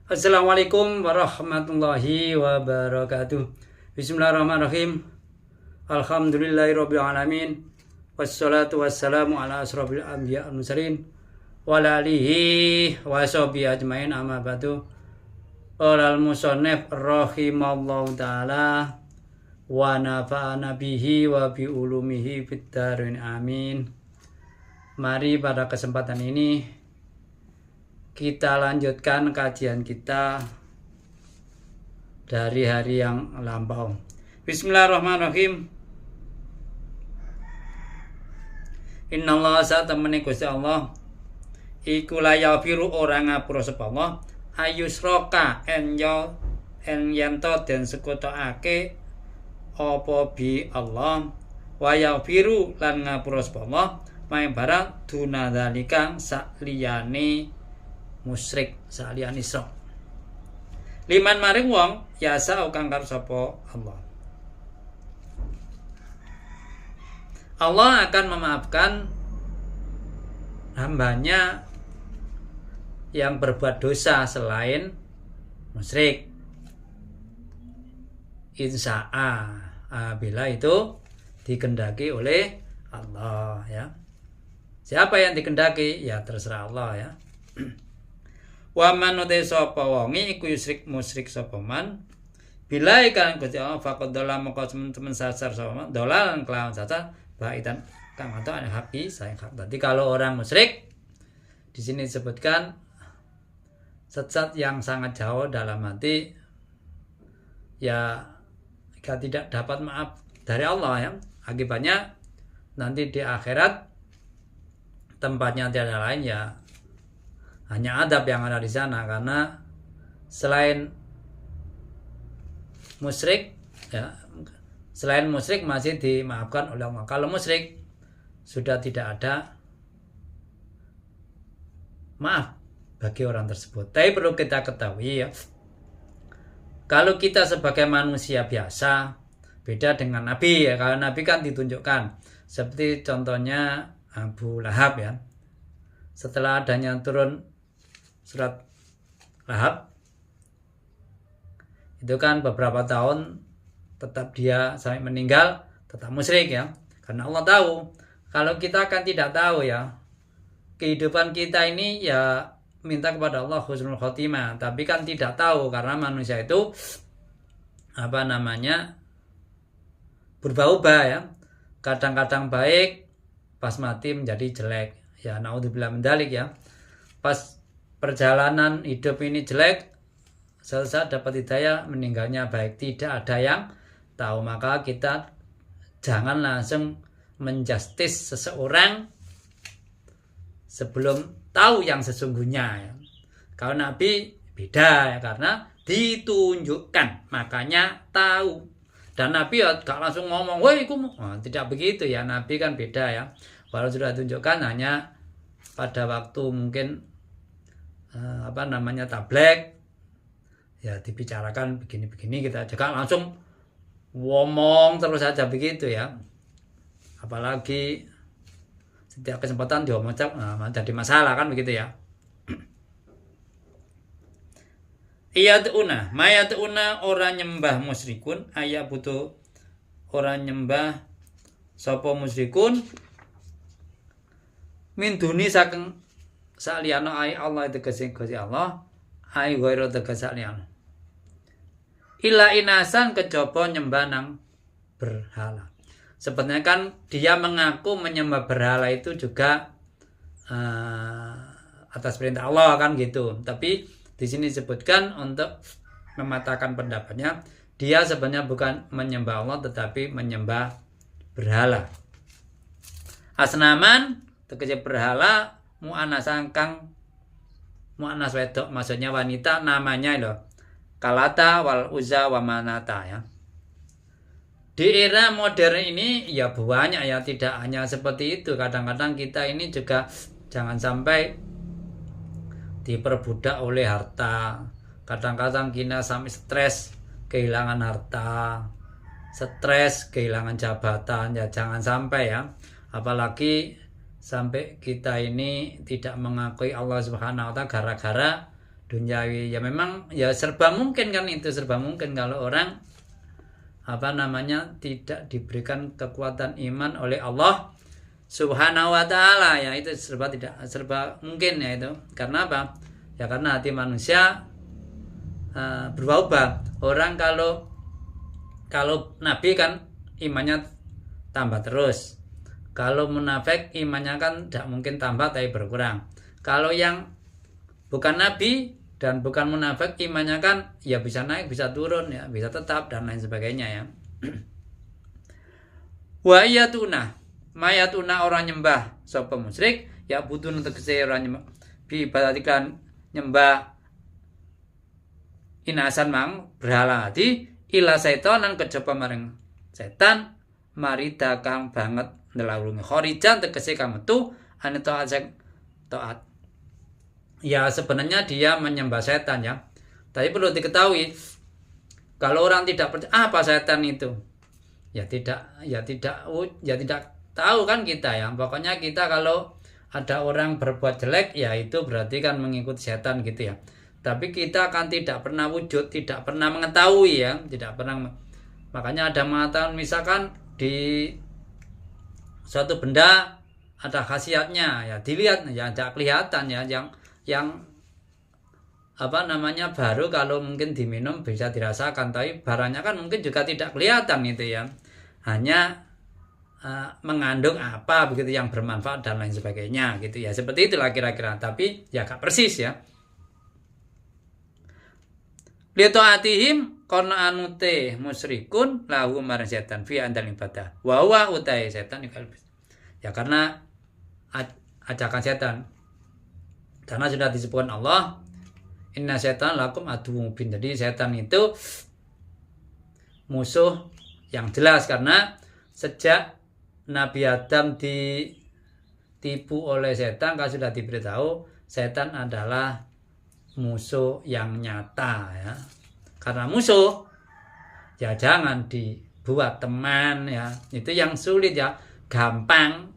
Assalamualaikum warahmatullahi wabarakatuh. Bismillahirrahmanirrahim. Alhamdulillahirabbil alamin. Wassalatu wassalamu ala asrofil anbiya wal mursalin wa ala alihi wa sahbihi ajmain, amma ba'du. Qala al-musannif rahimallahu taala wa nafa'ana bihi wa bi ulumihi fid dharain amin. Mari pada kesempatan ini kita lanjutkan kajian kita dari hari yang lampau. Bismillahirrahmanirrahim. Innallaha satamani Gusti Allah iku la yafiru orang ngapura sapa Allah ayusroka en yanto den sekutokake apa bi Allah wa yafiru lan ngapura sapa Allah maing barang dunadzalika sakliyane musyrik saliyane isra. Liman maring wong yasa kang karo sapa Allah. Allah akan memaafkan hambanya yang berbuat dosa selain musyrik. Insya'a bila itu dikehendaki oleh Allah, ya. Siapa yang dikehendaki? Ya terserah Allah, ya. Wa man uti sapa wonge iku musyrik sapa man bila ikan Gusti Allah faqad dalam maka teman-teman sasar sapa man dolalan kelawan sasar baitan kang atau ana haki sayang hak. Tadi kalau orang musyrik di sini disebutkan sesat yang sangat jauh dalam hati, ya jika tidak dapat maaf dari Allah, ya, akibatnya nanti di akhirat tempatnya tiada lain, ya hanya adab yang ada di sana, karena selain musyrik, ya, selain musyrik masih dimaafkan oleh Allah. Kalau musyrik sudah tidak ada maaf bagi orang tersebut. Tapi perlu kita ketahui, ya, kalau kita sebagai manusia biasa beda dengan Nabi, ya. Kalau Nabi kan ditunjukkan, seperti contohnya Abu Lahab, ya. Setelah adanya turun surat Lahab, itu kan beberapa tahun tetap dia sampai meninggal tetap musyrik, ya, karena Allah tahu. Kalau kita kan tidak tahu, ya, kehidupan kita ini, ya minta kepada Allah husnul khotimah, tapi kan tidak tahu karena manusia itu berubah-ubah, ya. Kadang-kadang baik, pas mati menjadi jelek, ya naudzubillah min dzalik, ya. Pas perjalanan hidup ini jelek, sesaat dapat hidayah, meninggalnya baik. Tidak ada yang tahu, maka kita jangan langsung menjustis seseorang sebelum tahu yang sesungguhnya, ya. Kalau Nabi beda, ya, karena ditunjukkan, makanya tahu. Dan Nabi ya gak langsung ngomong, woi tidak begitu, ya. Nabi kan beda, ya. Walau sudah ditunjukkan, hanya pada waktu mungkin tablek, ya dibicarakan begini-begini, kita juga langsung ngomong terus saja begitu, ya. Apalagi setiap kesempatan diomong jadi masalah, kan begitu, ya. Iyatuna mayatuna orang nyembah musyrikun, ayat butuh orang nyembah sapa musyrikun min duni saking saliyana ai Allah itu Gusti Allah, ai ghairu tegese saliyana illa inasan kejaba nyembah nang berhala. Sebenarnya kan dia mengaku menyembah berhala itu juga atas perintah Allah, kan gitu. Tapi di sini disebutkan untuk mematahkan pendapatnya, dia sebenarnya bukan menyembah Allah tetapi menyembah berhala. Asnaman tegese berhala mu'anas wedok, maksudnya wanita, namanya loh Kalata wal Uzza wa Manata, ya. Di era modern ini ya banyak, ya, tidak hanya seperti itu. Kadang-kadang kita ini juga jangan sampai diperbudak oleh harta. Kadang-kadang kita sampai stres kehilangan harta, stres kehilangan jabatan, ya jangan sampai, ya. Apalagi sampai kita ini tidak mengakui Allah Subhanahu wa taala gara-gara duniawi. Ya memang ya serba mungkin kan, itu serba mungkin kalau orang tidak diberikan kekuatan iman oleh Allah Subhanahu wa taala, ya itu serba mungkin ya itu. Karena apa? Ya karena hati manusia berubah-ubah. Orang kalau nabi kan imannya tambah terus. Kalau munafik imannya kan tidak mungkin tambah tapi berkurang. Kalau yang bukan nabi dan bukan munafik imannya kan ya bisa naik, bisa turun, ya bisa tetap dan lain sebagainya ya. Wa iyatuna mayatuna orang nyembah sapa musyrik, ya butun tegese orang nyembah bi ibadatikan nyembah inasan mang berhala hati ila setan kejaba maring setan marida kang banget ndelawungi khorijan tegese kang metu ane taat. Ya sebenarnya dia menyembah setan ya. Tapi perlu diketahui kalau orang tidak percaya apa setan itu, ya tidak tahu kan kita ya. Pokoknya kita kalau ada orang berbuat jelek ya itu berarti kan mengikuti setan gitu ya. Tapi kita kan tidak pernah wujud, tidak pernah mengetahui ya, tidak pernah. Makanya ada mengatakan misalkan di suatu benda ada khasiatnya ya dilihat ya tidak kelihatan ya, yang baru kalau mungkin diminum bisa dirasakan, tapi barangnya kan mungkin juga tidak kelihatan itu ya, hanya mengandung apa begitu yang bermanfaat dan lain sebagainya gitu ya, seperti itulah kira-kira, tapi ya gak persis ya. Litoatihim karena anute musyrikun lahu marang setan fi andal ibadah wa huwa utai setan ya karena ajakan setan. Karena sudah disebutkan Allah inna setan lakum aduwwum mubin. Jadi setan itu musuh yang jelas, karena sejak Nabi Adam ditipu oleh setan kan sudah diberitahu setan adalah musuh yang nyata ya. Karena musuh ya jangan dibuat teman ya. Itu yang sulit ya, gampang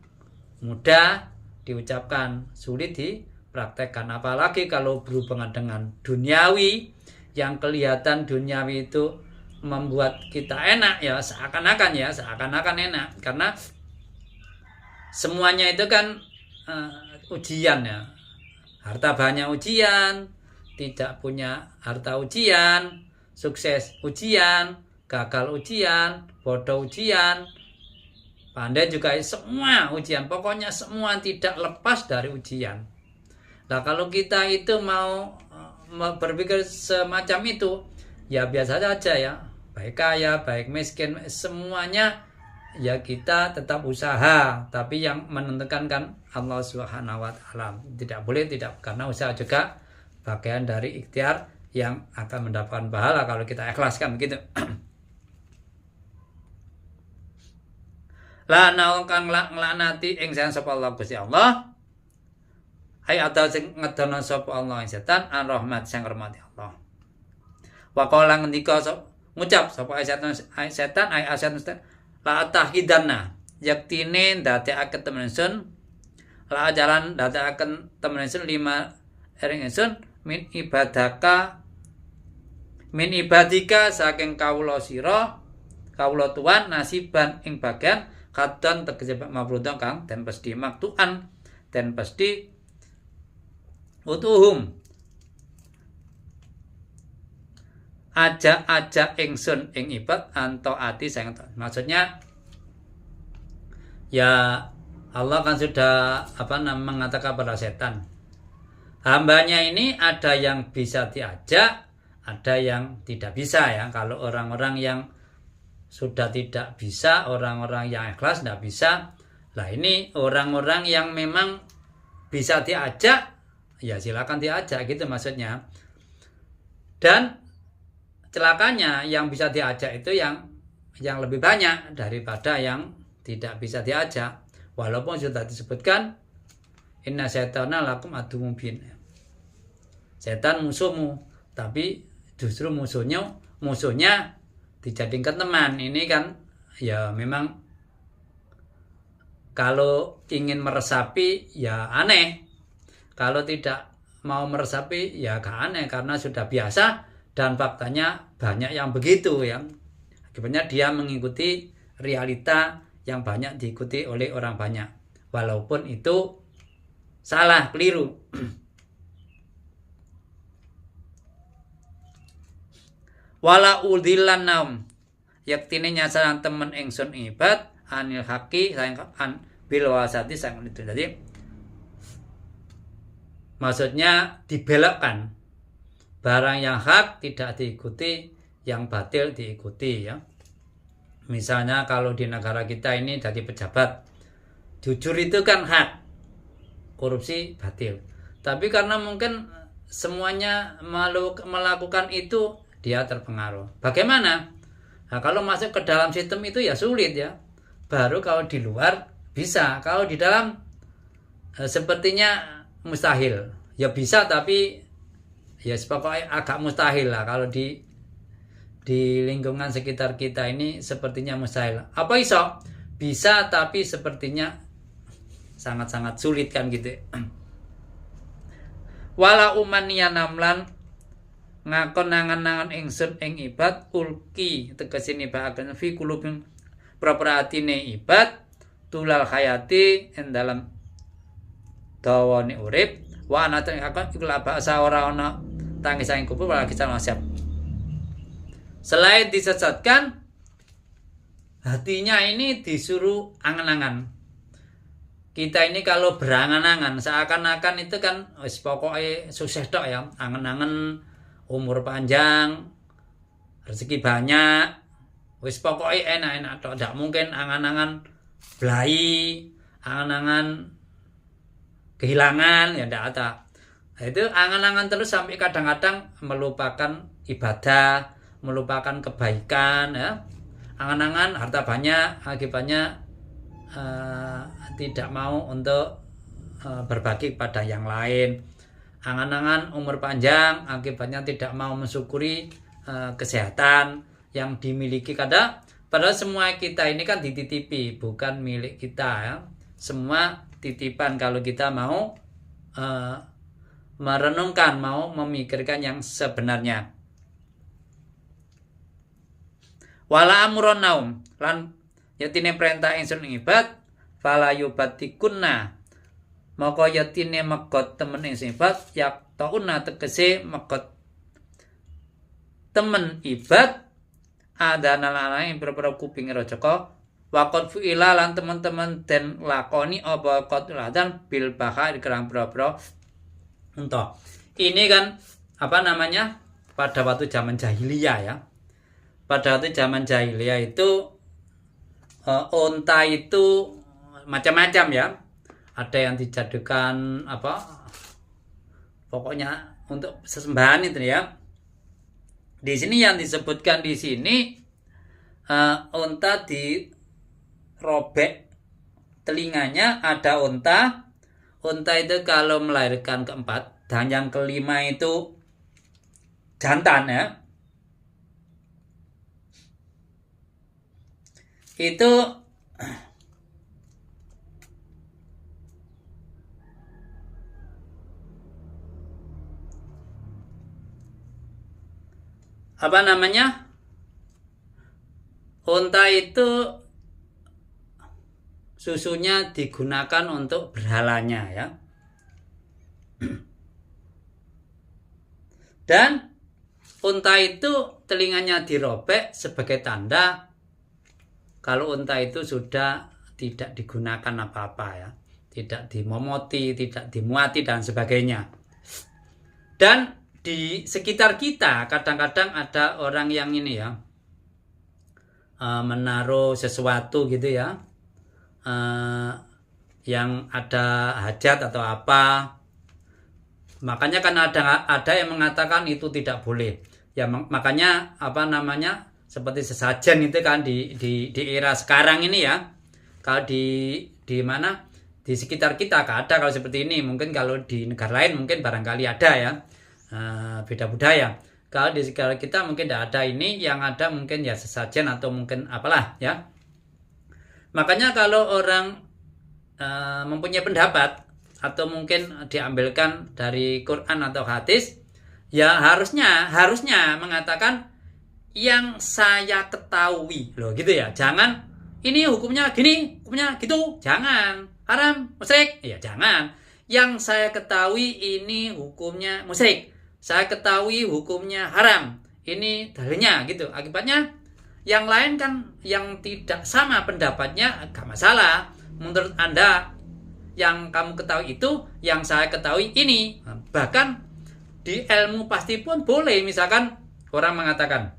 mudah diucapkan, sulit dipraktekkan. Apalagi kalau berhubungan dengan duniawi, yang kelihatan duniawi itu membuat kita enak ya, seakan-akan enak, karena semuanya itu kan ujian ya. Harta banyak ujian, tidak punya harta ujian, sukses ujian, gagal ujian, bodoh ujian, pandai juga, semua ujian. Pokoknya semua tidak lepas dari ujian. Nah kalau kita itu mau berpikir semacam itu, ya biasa saja ya, baik kaya, baik miskin, semuanya ya kita tetap usaha, tapi yang menentukan kan Allah Subhanahu wa taala. Tidak boleh tidak, karena usaha juga bagian dari ikhtiar yang akan mendapatkan pahala kalau kita ikhlaskan begitu. Lana kang nglaknati ing sapa Allah Gusti Allah. Hai atau sing ngedono sapa Allah ing setan an rahmat sing rahmati Allah. Wa qala ngendika ngucap sapa setan ai setan la tahidanna yaktine ndadekake temen ingsun la jalan ndadekake temen ingsun lima ring ingsun min ibadika saking kawula sira kawula tuan nasiban ing bagian kadon tegese mafrudon kang den pesti maktuan den pesti utuhum aja ingsun ing ibad anto ati sing maksudnya ya Allah kan sudah mengatakan pada setan, hambanya ini ada yang bisa diajak, ada yang tidak bisa ya. Kalau orang-orang yang sudah tidak bisa, orang-orang yang ikhlas tidak bisa. Lah ini orang-orang yang memang bisa diajak, ya silakan diajak gitu maksudnya. Dan celakanya yang bisa diajak itu yang lebih banyak daripada yang tidak bisa diajak. Walaupun sudah disebutkan inna syaitana lakum aduwwum mubin. Setan musuhmu, tapi justru musuhnya dijadikan teman. Ini kan ya memang kalau ingin meresapi ya aneh. Kalau tidak mau meresapi ya gak aneh karena sudah biasa dan faktanya banyak yang begitu ya. Akibatnya dia mengikuti realita yang banyak diikuti oleh orang banyak. Walaupun itu salah, keliru. Wala udhilan naum yaktine nyasaran temen ingsun ibad anil haqi an bil wasati sang itu. Jadi maksudnya dibelokkan, barang yang hak tidak diikuti, yang batil diikuti ya. Misalnya kalau di negara kita ini jadi pejabat, jujur itu kan hak, korupsi batil. Tapi karena mungkin semuanya melakukan itu, dia terpengaruh. Bagaimana? Nah, kalau masuk ke dalam sistem itu ya sulit ya. Baru kalau di luar bisa, kalau di dalam sepertinya mustahil. Ya bisa tapi ya pokoknya agak mustahil lah kalau di lingkungan sekitar kita ini sepertinya mustahil. Apa iso? Bisa tapi sepertinya sangat-sangat sulit kan gitu. Wala umaniya namlan ngakon nangan-nangan ingsun ing ibad ulki tegese nibakaken fi kulubing properatine ibad tulal hayati ing dalam dawane urip wa ana teng akon iku bahasa ora ana tangis ing kubur wala kisah masyab. Selain disesatkan, hatinya ini disuruh angan-angan. Kita ini kalau berangan-angan seakan-akan itu kan wis pokoknya sukses tok ya, angan-angan umur panjang, rezeki banyak, wis pokoknya enak-enak tok. Tidak mungkin angan-angan belai, angan-angan kehilangan, ya tidak ada. Nah, itu angan-angan terus sampai kadang-kadang melupakan ibadah, melupakan kebaikan ya. Angan-angan harta banyak, akibatnya tidak mau untuk berbagi kepada yang lain. Angan-angan umur panjang, akibatnya tidak mau mensyukuri kesehatan yang dimiliki. Padahal semua kita ini kan dititipi, bukan milik kita ya. Semua titipan kalau kita mau merenungkan, mau memikirkan yang sebenarnya. Wala amrun naum lan yatine perintah ingsun ing ibad fala yubatikunna maka yatine megot temen ingsun ibad yak tauna tegese megot temen ibad adana lanang pira-pira kuping rajaka waqad fuila lan teman-teman den lakoni apa qatladan bil bahar kerang pira-pira unta. Ini kan apa namanya pada waktu zaman jahiliyah ya. Pada waktu zaman jahiliyah itu unta itu macam-macam ya. Ada yang dijadikan apa? Pokoknya untuk sesembahan itu ya. Di sini yang disebutkan di sini unta dirobek telinganya, ada unta. Unta itu kalau melahirkan keempat dan yang kelima itu jantan ya. Itu apa namanya? Unta itu susunya digunakan untuk berhalanya ya. Dan unta itu telinganya dirobek sebagai tanda kalau unta itu sudah tidak digunakan apa-apa ya, tidak dimomoti, tidak dimuati dan sebagainya. Dan di sekitar kita kadang-kadang ada orang yang ini ya, menaruh sesuatu gitu ya, yang ada hajat atau apa. Makanya kan ada yang mengatakan itu tidak boleh. Ya makanya apa namanya? Seperti sesajen itu kan di era sekarang ini ya. Kalau di mana di sekitar kita gak ada kalau seperti ini. Mungkin kalau di negara lain mungkin barangkali ada ya, beda budaya. Kalau di sekitar kita mungkin tidak ada ini. Yang ada mungkin ya sesajen atau mungkin apalah ya. Makanya kalau orang mempunyai pendapat atau mungkin diambilkan dari Quran atau hadis, ya harusnya mengatakan yang saya ketahui loh gitu ya. Jangan ini hukumnya gini, hukumnya gitu, jangan. Haram, musyrik, ya jangan. Yang saya ketahui ini hukumnya musyrik, saya ketahui hukumnya haram, ini dalilnya gitu. Akibatnya yang lain kan yang tidak sama pendapatnya gak masalah. Menurut Anda yang kamu ketahui itu, yang saya ketahui ini. Bahkan di ilmu pasti pun boleh. Misalkan orang mengatakan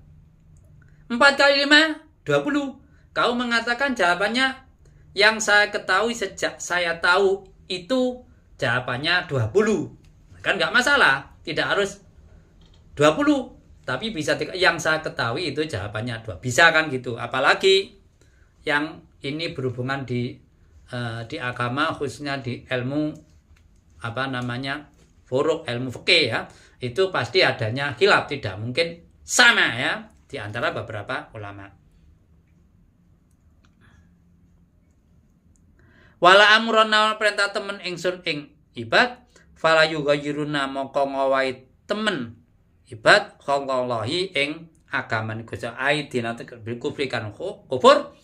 4 kali 5, 20. Kau mengatakan jawabannya yang saya ketahui sejak saya tahu itu jawabannya 20. Kan nggak masalah, tidak harus 20. Tapi bisa yang saya ketahui itu jawabannya 2. Bisa kan gitu. Apalagi yang ini berhubungan di agama, khususnya di ilmu furu' ilmu fikih ya. Itu pasti adanya khilaf, tidak mungkin sama ya di antara beberapa ulama. Wala amrona perintah temen ingsun ing ibad fala yughayyiruna moko ngowahi temen ibad khallahi ing agaman Gusti aidina bil kufri kan kufur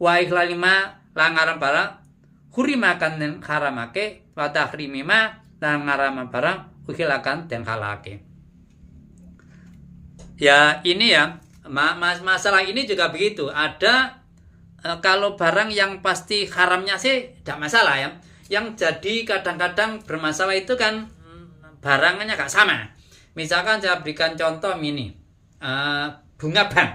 wa iklalima langaran barang hurimakan den haramake wa tahrimima langaran barang ukilakan den halake. Ya ini ya masalah ini juga begitu. Ada kalau barang yang pasti haramnya sih tidak masalah ya. Yang jadi kadang-kadang bermasalah itu kan barangnya gak sama. Misalkan saya berikan contoh ini, bunga bank.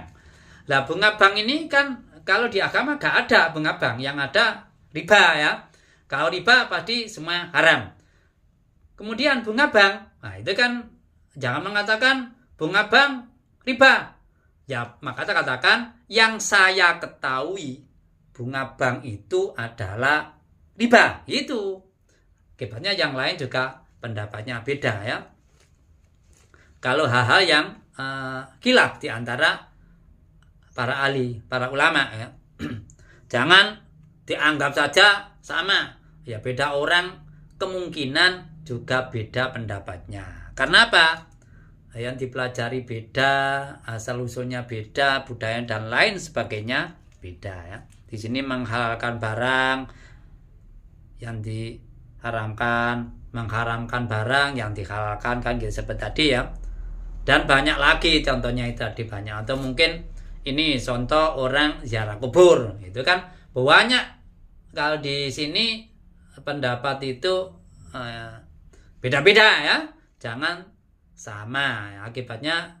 Nah bunga bank ini kan kalau di agama gak ada bunga bank, yang ada riba ya. Kalau riba pasti semua haram. Kemudian bunga bank, nah itu kan jangan mengatakan bunga bank riba. Ya maka katakan yang saya ketahui bunga bank itu adalah riba. Itu. Akibatnya yang lain juga pendapatnya beda ya. Kalau hal-hal yang khilaf di antara para ahli, para ulama ya. Jangan dianggap saja sama. Ya beda orang kemungkinan juga beda pendapatnya. Karena apa? Yang dipelajari beda, asal usulnya beda, budaya dan lain sebagainya beda ya. Di sini menghalalkan barang yang diharamkan, mengharamkan barang yang dihalalkan kan gitu seperti tadi ya. Dan banyak lagi contohnya itu tadi banyak. Atau mungkin ini contoh orang ziarah kubur itu kan banyak. Kalau di sini pendapat itu beda-beda ya. Jangan sama ya. Akibatnya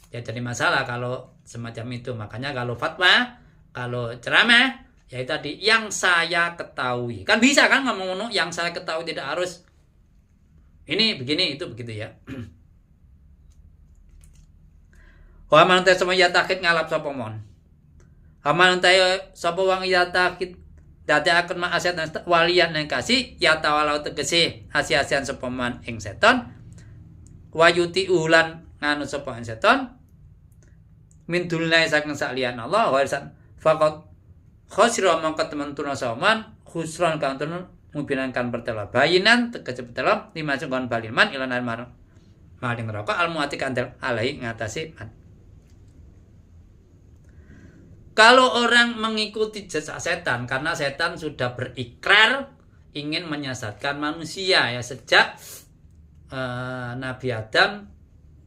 ya jadi masalah kalau semacam itu. Makanya kalau fatwa, kalau ceramah ya itu tadi yang saya ketahui. Kan bisa kan ngomong yang saya ketahui, tidak harus ini begini itu begitu ya. Wa man ta sama ya takit ngalap sapa mon. Aman ta sapa wong ya takit dadi akan ma'asyat waliyan nang kasih ya tawalau tegese asi-asian sapa man ing seton. Wayuti ulan nganu sapa seton min dulnai saking sakliyan Allah wa irsan faqat khosira mangkat teman-teman saman khusran kang tenun mubinan kan pertela bayinan tegese pertela lima sungkon baliman ilan mar maling rokok almuati kantel alai ngatasi. Kalau orang mengikuti jejak setan, karena setan sudah berikrar ingin menyesatkan manusia ya sejak Nabi Adam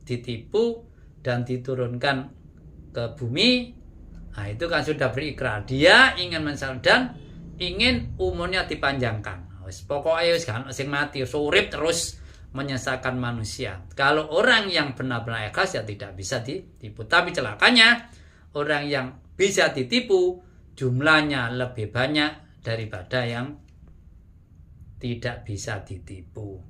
ditipu dan diturunkan ke bumi. Nah itu kan sudah berikrar dia ingin menyesatkan dan ingin umurnya dipanjangkan. Pokoknya kan sing mati surip terus menyesatkan manusia. Kalau orang yang benar-benar ikhlas ya tidak bisa ditipu. Tapi celakanya orang yang bisa ditipu jumlahnya lebih banyak daripada yang tidak bisa ditipu.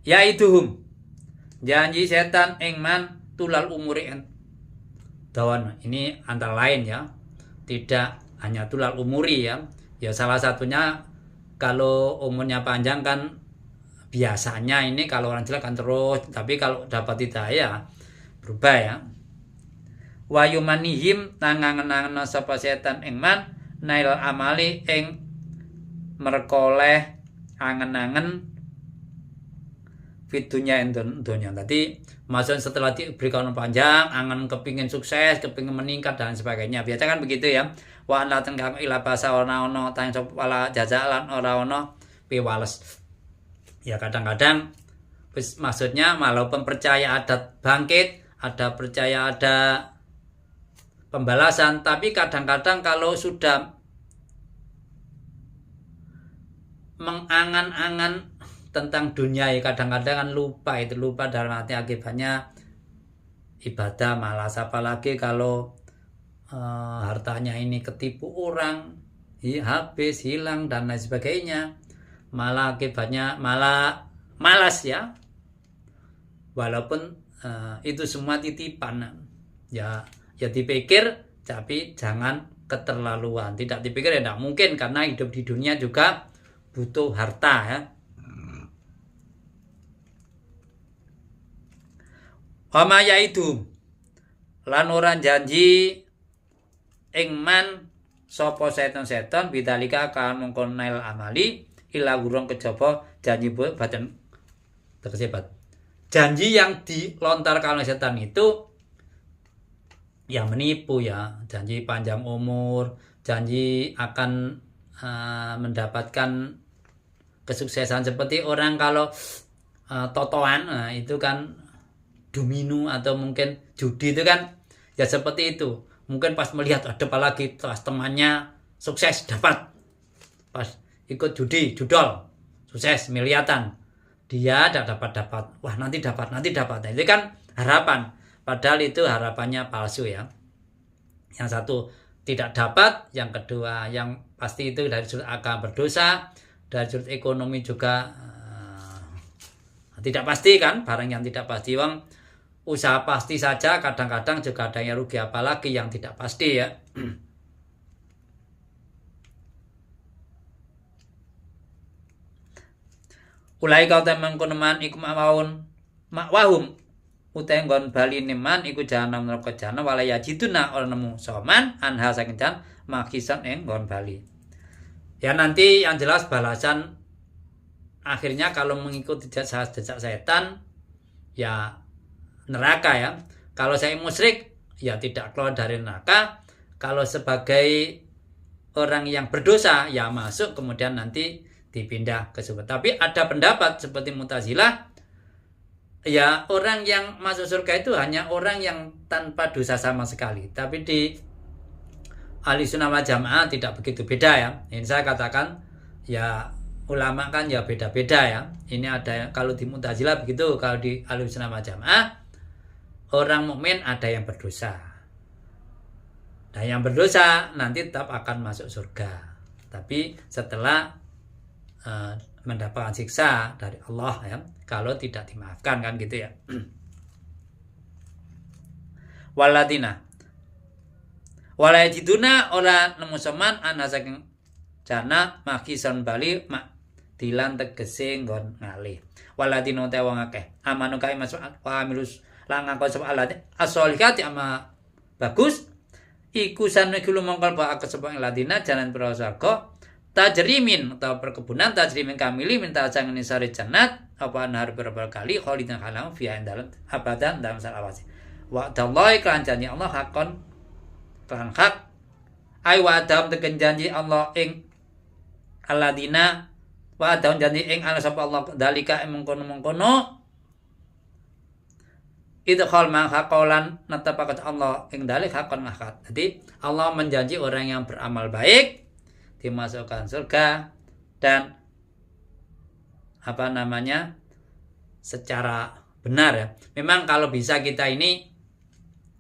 Yaituhum janji setan engman tulal umuri dawan. Ini antara lain ya, tidak hanya tulal umuri ya. Ya salah satunya kalau umurnya panjang kan biasanya ini kalau orang jelek kan terus, tapi kalau dapat hidayah berubah ya. wa yumanihim nangangen-angen sapa setan ing man nail amali ing merkoleh angen-angen fitunya dunya. Tadi maksudnya setelah diberikan panjang, angen kepingin sukses, kepingin meningkat dan sebagainya. Biasa kan begitu ya. Wa la tengkang ila basa ono tang wala jazalan ora ono piwales. Ya kadang-kadang maksudnya walaupun percaya ada bangkit, ada percaya ada pembalasan, tapi kadang-kadang kalau sudah mengangan-angan tentang dunia ya kadang-kadang kan lupa dalam arti akibatnya ibadah malas, apalagi kalau hartanya ini ketipu orang, habis, hilang dan lain sebagainya, malah akibatnya malah malas ya, walaupun itu semua titipan ya dipikir tapi jangan keterlaluan. Tidak dipikir ya tidak mungkin, karena hidup di dunia juga butuh harta ya. Wama yaitu lan ora janji ing man sapa setan-setan bidalika kan mongkon nail amali ila gurung kejaba janji badan tersebat. Janji yang dilontarkan oleh setan itu ya menipu ya, janji panjang umur, janji akan mendapatkan kesuksesan seperti orang kalau totoan, itu kan domino atau mungkin judi itu kan ya seperti itu. Mungkin pas melihat ada apalagi pas temannya sukses dapat, pas ikut judi judol sukses miliatan, dia tidak dapat, wah nanti dapat. Nah, itu kan harapan, padahal itu harapannya palsu ya. Yang satu tidak dapat, yang kedua yang pasti itu dari sudut akal berdosa, dari sudut ekonomi juga tidak pasti kan, barang yang tidak pasti. Wong usaha pasti saja kadang-kadang juga ada yang rugi, apalagi yang tidak pasti ya. Ulai kau temang kuneman iku mawon makwahum utai nggon bali neman iku jahanam neraka jahanam walaya jiduna ora nemu soman anha saking jan makisan ing nggon bali. Ya nanti yang jelas balasan akhirnya kalau mengikuti jejak setan ya neraka ya. Kalau saya musyrik ya tidak keluar dari neraka. Kalau sebagai orang yang berdosa ya masuk, kemudian nanti dipindah ke surga. Tapi ada pendapat seperti Mu'tazilah ya, orang yang masuk surga itu hanya orang yang tanpa dosa sama sekali. Tapi di Ahlussunnah wal Jamaah tidak begitu, beda ya. Ini saya katakan ya, ulama kan ya beda-beda ya. Ini ada kalau di Mu'tazilah begitu, kalau di Ahlussunnah wal Jamaah orang mukmin ada yang berdosa. Nah, yang berdosa nanti tetap akan masuk surga. Tapi setelah mendapatkan siksa dari Allah ya, kalau tidak dimaafkan kan gitu ya. Waladina walayajiduna ora nemu soman ana saking jana makison bali mak dilan tegese nggon ngalih. Waladina te wong akeh amanu kae masuk wa amilus lang ngakon sapa alat as-sholihati ama bagus iku saneku lumangkal ba akesepang ladina jalan prasarga tajrimin atau perkebunan tajrimin kamili minta jangan sari jannat apa nahar berapa kali khalidan halam fiha dalam abadan dalam salawasi wa dallahi kan janji Allah hakon kan hak ai wa adam tegen janji Allah ing aladina wa adam janji ing ala sapa Allah dalika mengkono idkhal ma haqalan natapakat Allah ing dalik hakon akad. Jadi Allah menjanji orang yang beramal baik dimasukkan surga dan secara benar ya. Memang kalau bisa kita ini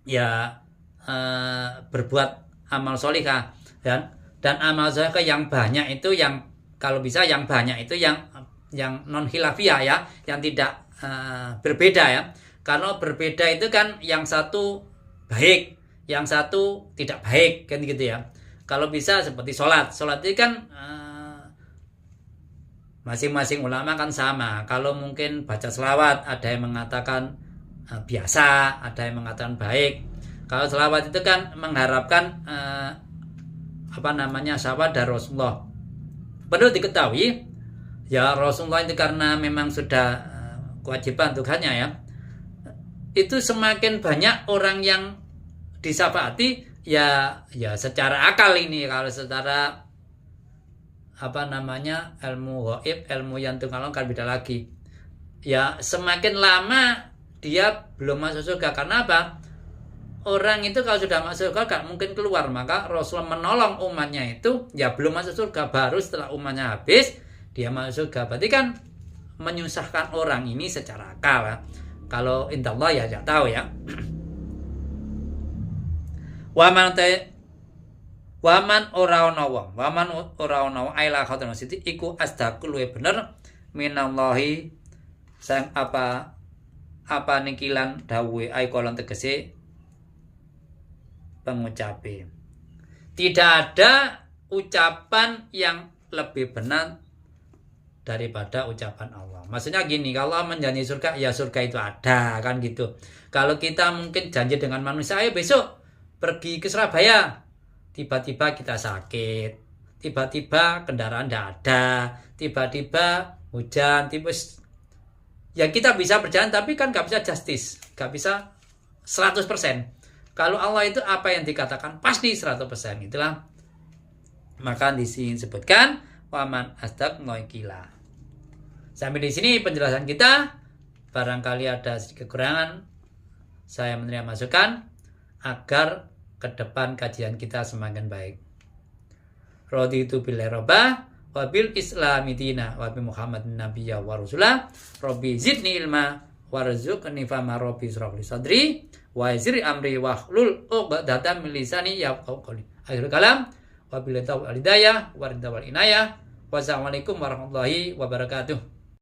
ya berbuat amal solihah dan amal solihah yang banyak itu, yang kalau bisa yang banyak itu yang non khilafiyah ya, yang tidak berbeda ya. Kalau berbeda itu kan yang satu baik, yang satu tidak baik kan gitu ya. Kalau bisa seperti sholat itu kan masing-masing ulama kan sama. Kalau mungkin baca selawat ada yang mengatakan biasa, ada yang mengatakan baik. Kalau selawat itu kan mengharapkan syafaat dari Rasulullah. Perlu diketahui ya, Rasulullah itu karena memang sudah kewajiban Tuhannya ya, itu semakin banyak orang yang disyafaati ya secara akal ini. Kalau secara ilmu gaib, ilmu yang tunggal kan beda lagi. Ya semakin lama dia belum masuk surga. Karena apa? Orang itu kalau sudah masuk surga gak mungkin keluar. Maka Rasulullah menolong umatnya itu ya belum masuk surga, baru setelah umatnya habis dia masuk surga. Berarti kan menyusahkan orang ini secara akal ya. Kalau insyaallah ya tidak tahu ya. Waman ora ana wong aila khatam siti iku asdaqul wa bener minallahi sang apa nikilan dawuhe ai kolon tegese pengucape. Tidak ada ucapan yang lebih benar daripada ucapan Allah. Maksudnya gini, kalau Allah menjanji surga, ya surga itu ada kan gitu. Kalau kita mungkin janji dengan manusia, ayo besok pergi ke Surabaya, tiba-tiba kita sakit, tiba-tiba kendaraan tidak ada, tiba-tiba hujan, ya kita bisa berjalan tapi kan gak bisa justice, gak bisa 100%. Kalau Allah itu apa yang dikatakan pasti 100%. Itulah maka di sini disebutkan waman asdaq noikila. Sampai di sini penjelasan kita. Barangkali ada sedikit kekurangan, saya menerima masukan agar ke depan kajian kita semakin baik. Raditu billahi robba wa bil islami dina wa bi Muhammadin nabiyya wa rasulah. Rabbi zidni ilma warzuqni fama rabbi israh li sadri wa yassir amri wahlul 'uqdatam min lisani yafqahu qawli. Akhirul kalam wa billahi taufiq wal hidayah wa ridha wal inayah. Wassalamualaikum warahmatullahi wabarakatuh.